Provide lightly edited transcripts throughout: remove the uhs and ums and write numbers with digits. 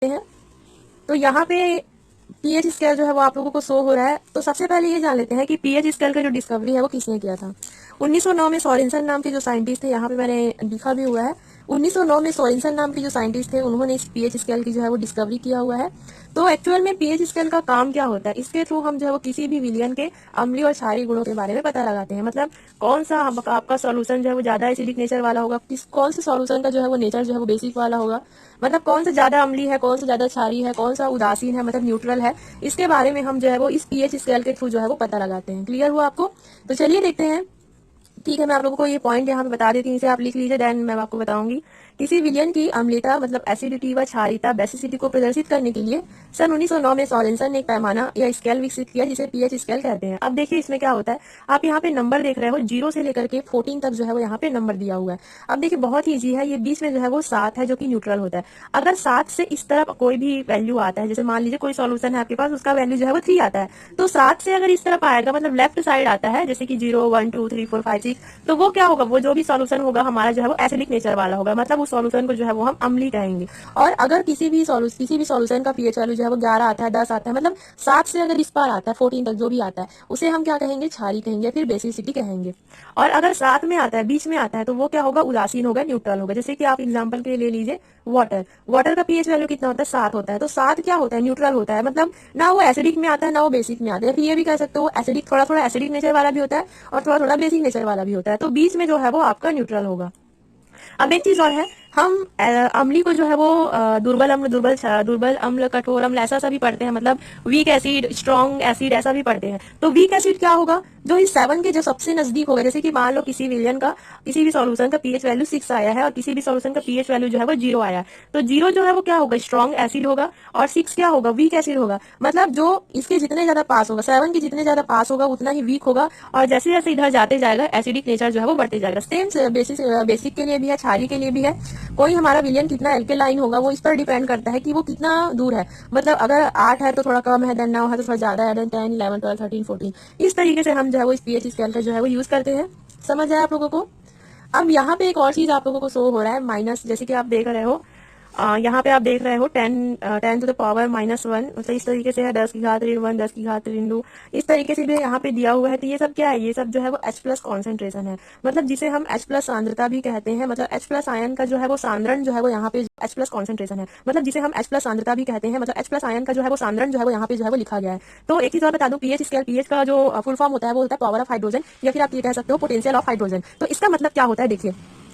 हैं। तो यहाँ पे पीएच स्केल जो है वो आप लोगों को शो हो रहा है। तो सबसे पहले ये जान लेते हैं कि पीएच स्केल का जो डिस्कवरी है वो किसने किया था। 1909 में सोरेनसन नाम के जो साइंटिस्ट थे, यहाँ पे मैंने लिखा भी हुआ है, 1909 में सोरेनसन नाम के जो साइंटिस्ट थे उन्होंने इस पीएच स्केल की जो है वो डिस्कवरी किया हुआ है। तो एक्चुअल में पीएच स्केल का काम क्या होता है, इसके थ्रू हम जो है वो किसी भी विलियन के अम्लीय और क्षारीय गुणों के बारे में पता लगाते हैं। मतलब कौन सा आपका सॉल्यूशन जो है वो ज्यादा एसिडिक नेचर वाला होगा, किस कौन से सॉल्यूशन का जो है वो नेचर जो है वो बेसिक वाला होगा, मतलब कौन सा ज्यादा अम्लीय है, कौन सा ज्यादा क्षारीय है, कौन सा उदासीन है, मतलब न्यूट्रल है, इसके बारे में हम जो है वो इस पीएच स्केल के थ्रू जो है वो पता लगाते हैं। क्लियर हुआ आपको? तो चलिए देखते हैं। ठीक है, मैं आप लोगों को ये पॉइंट यहाँ पे बता देती हूँ, इसे आप लिख लीजिए, देन मैं आपको बताऊंगी। किसी विलयन की अम्लता मतलब एसिडिटी व क्षारीयता बेसिसिटी को प्रदर्शित करने के लिए सन 1909 में सोरेनसन ने एक पैमाना या स्केल विकसित किया जिसे पीएच स्केल कहते हैं। अब देखिए इसमें क्या होता है, आप यहाँ पे नंबर देख रहे हो, 0 से लेकर के 14 तक जो है वो यहाँ पे नंबर दिया हुआ है। अब देखिए बहुत ही इजी है, ये बीच में जो है वो 7 है जो कि न्यूट्रल होता है। अगर 7 से इस तरफ कोई भी वैल्यू आता है, जैसे मान लीजिए कोई सॉल्यूशन है आपके पास, उसका वैल्यू जो है वो 3 आता है, तो 7 से अगर इस तरफ आएगा मतलब लेफ्ट साइड आता है, जैसे कि 0 1 2 3 4 5 6, तो वो क्या होगा, वो जो भी सॉल्यूशन होगा हमारा जो है वो एसिडिक नेचर वाला होगा, मतलब उस सॉल्यूशन को जो है वो हम अम्लीय कहेंगे। और अगर किसी भी सॉल्यूशन का पीएच वैल्यू जो है वो 11 आता है, 10 आता है, मतलब 7 से अगर इस पार आता है 14 तक जो भी आता है, उसे हम क्या कहेंगे, क्षारीय कहेंगे, फिर बेसिसिटी कहेंगे। और अगर 7 में आता है, बीच में आता है, तो वो क्या होगा, उदासीन होगा, न्यूट्रल होगा। जैसे कि आप एग्जाम्पल के लिए ले लीजिए वाटर का पीएच वैल्यू कितना होता है, 7 होता है। तो 7 क्या होता है, न्यूट्रल होता है, मतलब ना वो एसिडिक में आता है ना वो बेसिक में आता है। फिर ये भी कह सकते हो एसिडिक, थोड़ा थोड़ा एसिडिक नेचर वाला भी होता है और थोड़ा थोड़ा बेसिक नेचर वाला भी होता है। तो बीच में जो है वो आपका न्यूट्रल होगा। अब एक चीज और है, हम अम्ली को जो है वो दुर्बल अम्ल, दुर्बल अम्ल, कठोर अम्ल ऐसा सा भी पढ़ते हैं, मतलब वीक एसिड, स्ट्रॉन्ग एसिड ऐसा भी पढ़ते हैं। तो वीक एसिड क्या होगा, जो इस 7 के जो सबसे नजदीक होगा। जैसे कि मान लो किसी विलियन का, किसी भी सॉल्यूशन का पीएच वैल्यू 6 आया है और किसी भी सॉल्यूशन का पीएच वैल्यू जो है वो 0 आया है, तो 0 जो है वो क्या होगा, स्ट्रॉन्ग एसिड होगा, और 6 क्या होगा, वीक एसिड होगा। मतलब जो इसके जितने ज्यादा पास होगा, 7 के जितने ज्यादा पास होगा उतना ही वीक होगा, और जैसे जैसे इधर जाते जाएगा एसिडिक नेचर जो है वो बढ़ते जाएगा। सेम बेसिक के लिए भी है, क्षारीय के लिए भी है। कोई हमारा विलियन कितना एल्केलाइन होगा वो इस पर डिपेंड करता है कि वो कितना दूर है। मतलब अगर 8 है तो थोड़ा कम है, देन 9 है तो थोड़ा ज्यादा है, देन 10 11 12 13 14, इस तरीके से हम जो है वो इस पीएच स्केल का जो है वो यूज करते हैं। समझ आया आप लोगों को? अब यहाँ पे एक और चीज आप लोगों को शो हो रहा है, माइनस, जैसे कि आप देख रहे हो, यहाँ पे आप देख रहे हो 10 टू द पावर -1, मतलब इस तरीके से है, 10 की घात ऋण 1, 10 की घात ऋण 2, इस तरीके से भी यहाँ पे दिया हुआ है। तो ये सब क्या है, ये सब जो है वो H+ कॉन्सेंट्रेशन है, मतलब जिसे हम H+ सांद्रता भी कहते हैं। मतलब H+ आयन का जो है वो सांद्रण जो है वो यहाँ पे H+ कॉन्सेंट्रेशन है, मतलब जिसे हम H+ सांद्रता भी कहते हैं। मतलब H+ आयन का जो है वो सांद्रण जो है वो यहाँ पे जो है वो लिखा गया है। तो एक चीज और बता दूं, पीएच स्केल, पीएच का जो फुल फॉर्म होता है वो होता है पावर ऑफ हाइड्रोजन, या फिर आप ये कह सकते हो पोटेंशियल ऑफ हाइड्रोजन। तो इसका मतलब क्या होता है, देखिए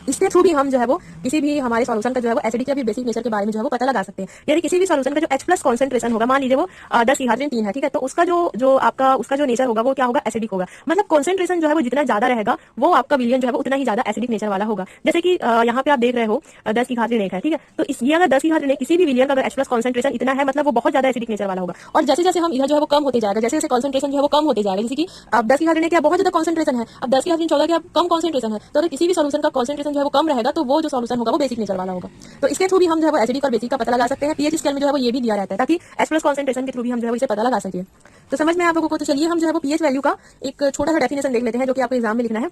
इसके थ्रू भी हम जो है वो किसी भी हमारे सॉल्यूशन का जो है वो एसिडिक या फिर बेसिक नेचर के बारे में जो है वो पता लगा सकते हैं। यानी किसी भी सॉल्यूशन का जो H+ कॉन्सेंट्रेशन होगा, मान लीजिए वो 10 की घात ऋण 3 है, ठीक है, तो उसका जो आपका उसका जो नेचर होगा वो क्या होगा, एसिडिक होगा। मतलब कॉन्सेंट्रेशन जो है वो जितना ज्यादा रहेगा वो आपका विलियन जो है वो उतना ही ज्यादा एसिडिक नेचर वाला होगा। जैसे कि यहाँ पे आप देख रहे हो 10 की घात ऋण 1 है, ठीक है, तो ये अगर 10 की घात ऋण 1 किसी भी विलियन का अगर H+ कॉन्सेंट्रेशन इतना है, मतलब वो बहुत ज्यादा एसिडिक नेचर वाला होगा। और जैसे जैसे हम इधर जो है वो कम होते जाएगा, जैसे जैसे कॉन्सेंट्रेशन जो है वो कम होते जाएगा, जैसे कि अब 10 की घात ऋण क्या बहुत ज्यादा कॉन्सेंट्रेशन है, अब 10 की घात ऋण 14 क्या कम कॉन्सेंट्रेशन है, तो अगर किसी भी सॉल्यूशन का कॉन्सेंट्रेशन जो है वो कम रहेगा तो वो जो सॉल्यूशन होगा वो बेसिक नेचर वाला होगा। तो इसके थ्रू भी हम जो है वो एसिडिक और बेसिक का पता लगा सकते हैं। पीएच स्केल में जो है वो ये भी दिया रहता है ताकि H+ कॉन्सेंट्रेशन के थ्रू भी हम जो है वो इसे पता लगा सके। तो समझ में आप लोगों को? तो चलिए हम जो है वो पीएच वैल्यू का एक छोटा सा डेफिनेशन देख लेते हैं जो कि आपको एग्जाम में लिखना है।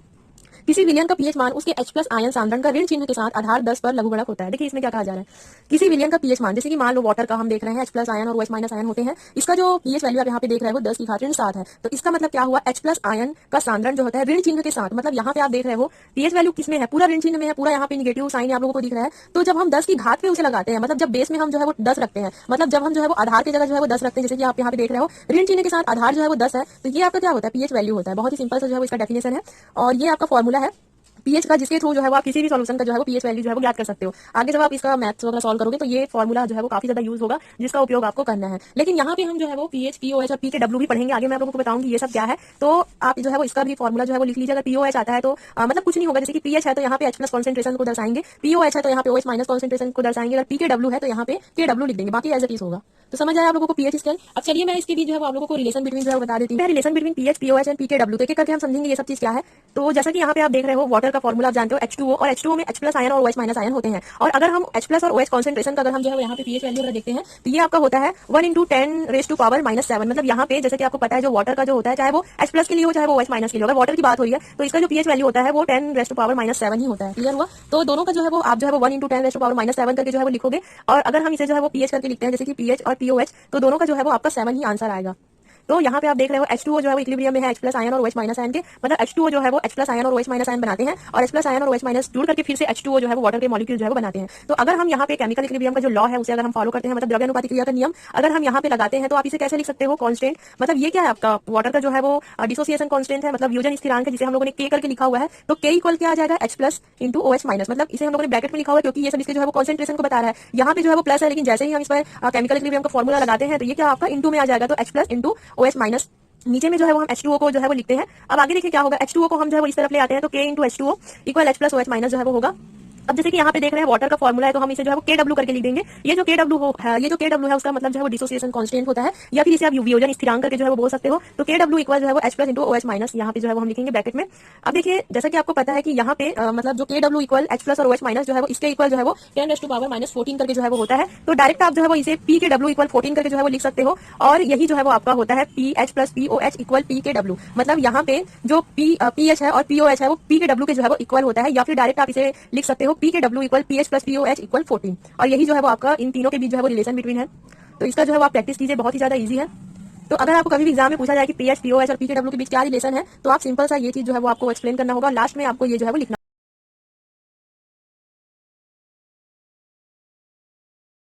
किसी विलियन का पीएच मान उसके H+ आयन सांद्रण का ऋण चिन्ह के साथ आधार 10 पर लघुगणक होता है। देखिए इसमें क्या कहा जा रहा है, किसी विलियन का पीएच मान, जैसे कि मान लो वाटर का हम देख रहे हैं H+ आयन और OH- आयन होते हैं, इसका जो पीएच वैल्यू आप यहाँ पे देख रहे हो 10 की घात ऋण 7 है। तो इसका मतलब क्या हुआ, H+ आयन का सांद्रण जो होता है ऋण चिन्ह के साथ, मतलब यहाँ पे आप देख रहे हो पीएच वैल्यू किसमें है, पूरा ऋण चिन्ह में है, पूरा यहाँ पे निगेटिव साइन आप लोगों को दिख रहा है। तो जब हम 10 की घात पे उसे लगाते हैं, मतलब जब बेस में हम जो है वो 10 रखते हैं, मतलब जब हम जो है वो आधार की जगह जो है वो 10 रखते हैं, जैसे कि आप यहाँ पे देख रहे हो ऋण चिन्ह के साथ आधार जो है वो 10 है, तो ये आपका क्या होता है, पीएच वैल्यू होता है। बहुत ही सिंपल सा जो है वो इसका डेफिनेशन है, और ये आपका फॉर्मूला है पीएच का, जिसके थ्रू जो है वो आप किसी भी सॉल्यूशन का जो है वो पीएच वैल्यू जो है वो ज्ञात कर सकते हो। आगे जब आप इसका मैथ्स वगैरह सॉल्व करोगे तो ये फॉर्मूला जो है वो काफी ज्यादा यूज होगा, जिसका उपयोग आपको करना है। लेकिन यहाँ पे हम जो है वो पीएच, पीओएच और पीकेडब्ल्यू भी पढ़ेंगे आगे, मैं आप लोगों को बताऊंगी ये सब क्या है। तो आप जो है वो इसका भी फॉर्मूला जो है वो लिख लीजिए। अगर पीओएच आता है तो मतलब कुछ नहीं होगा, जैसे कि पीएच है तो यहाँ पे H+ कॉन्सेंट्रेशन को दर्शाएंगे, पीओएच है तो यहाँ पे OH- कॉन्सेंट्रेशन को दर्शाएंगे, अगर पीकेडब्ल्यू है तो यहाँ पे केडब्ल्यू लिख देंगे, बाकी एज इट इज होगा। तो समझ आया आप लोगों को पीएच स्केल? अब चलिए मैं इसके भी जो है आप लोगों को रिलेशन बिटवीन जो है बता देती हूँ। Relation between pH, pOH and पीकेडब्ल्यू, तो एक एक करके हम समझेंगे ये सब चीज क्या है। तो जैसा कि यहाँ पे आप देख रहे हो वाटर वाटर का फॉर्मूला आप जानते हो H2O, और H2O में H+ आयन और OH- आयन होते हैं। और अगर हम H+ और OH कॉन्सेंट्रेशन का अगर हम जो है यहाँ पे pH वैल्यू अगर देखते हैं तो ये आपका होता है 1 × 10⁻⁻⁷। मतलब यहाँ पे जैसे कि आपको पता है जो वाटर का जो होता है, चाहे वो H+ के लिए हो चाहे वो OH- के लिए, अगर वाटर की बात हो रही है तो इसका जो pH वैल्यू होता है वो 10⁻⁷ ही होता है। क्लियर हुआ? तो दोनों का जो है वो आप जो है वो 1 × 10⁻⁷ करके जो है वो लिखोगे, और अगर हम इसे जो है वो pH करके लिखते हैं जैसे कि pH और POH, तो दोनों का जो है वो आपका 7 ही आंसर आएगा। तो यहाँ पे आप देख रहे हो H2O जो है वो इक्विलिब्रियम में है H+ आयन और OH- आयन के, मतलब H2O जो है वो H+ आयन और OH- आयन बनाते हैं, और H+ आयन और OH- जुड़ करके फिर से H2O जो है वो वाटर के मॉलिक्यूल जो है वो बनाते हैं। तो अगर हम यहाँ पे केमिकल इक्विलिब्रियम का जो लॉ है उसे अगर हम फॉलो करते हैं, मतलब द्रव्यानुपाती क्रिया का नियम अगर हम यहाँ पे लगाते हैं, तो आप इसे कैसे लिख सकते हो? कांस्टेंट, मतलब ये क्या है आपका वाटर का जो है वो डिसोसिएशन कांस्टेंट है, मतलब वियोजन स्थिरांक है, जिसे हम लोगों ने K करके लिखा हुआ है। तो K इक्वल क्या आ जाएगा? H+ × OH-, मतलब इसे हम लोगों ने ब्रैकेट में लिखा हुआ है क्योंकि ये सब इसके जो है वो कॉन्सेंट्रेशन को बता रहा है। यहाँ पे जो है वो प्लस है, लेकिन जैसे ही हम इस पर केमिकल इक्विलिब्रियम का फॉर्मूला लगाते हैं तो ये क्या आपका इंटू में आ जाएगा, तो H+ × OH-। नीचे में जो है वो हम H2O को जो है वो लिखते हैं। अब आगे देखिए क्या होगा, H2O को हम जो है वो इस तरफ ले आते हैं, तो K × H2O equal H+ OH- जो है वो होगा। अब जैसे कि यहाँ पे देख रहे हैं वाटर का फॉर्मूला है, तो हम इसे जो है वो KW करके लिख देंगे। ये जो KW है उसका मतलब जो है वो डिसोसिएशन कांस्टेंट होता है, या फिर इसे आप वियोजन स्थिरांक करके जो है वो बोल सकते हो। तो KW इक्वल जो है वो H+ × OH-, यहाँ पे जो है वो हम लिखेंगे ब्रैकेट में। अब देखिए जैसा कि आपको पता है कि यहाँ पे मतलब जो KW इक्वल H+ और OH- जो है वो इसके इक्वल जो है वो 10⁻⁻14 करके जो है वो होता है। तो डायरेक्ट आप जो है वो इसे PKW इक्वल 14 करके जो है वो लिख सकते हो, और यही जो है वो आपका होता है PH + POH इक्वल PKW। मतलब यहाँ पे जो PH है और POH है वो PKW के जो है वो इक्वल होता है, या फिर डायरेक्ट आप इसे लिख सकते हो PKW equal PH + POH equal 14। और यही जो है वो आपका इन तीनों के बीच जो है वो रिलेशन बिटवीन है। तो इसका जो है वो आप प्रैक्टिस कीजिए, बहुत ही ज्यादा ईजी है। तो अगर आपको कभी भी एग्जाम में पूछा जाए कि PH, POH और PKW के बीच क्या रिलेशन है, तो आप सिंपल सा ये चीज जो है वो आपको एक्सप्लेन करना होगा, लास्ट में आपको ये जो है वो लिखना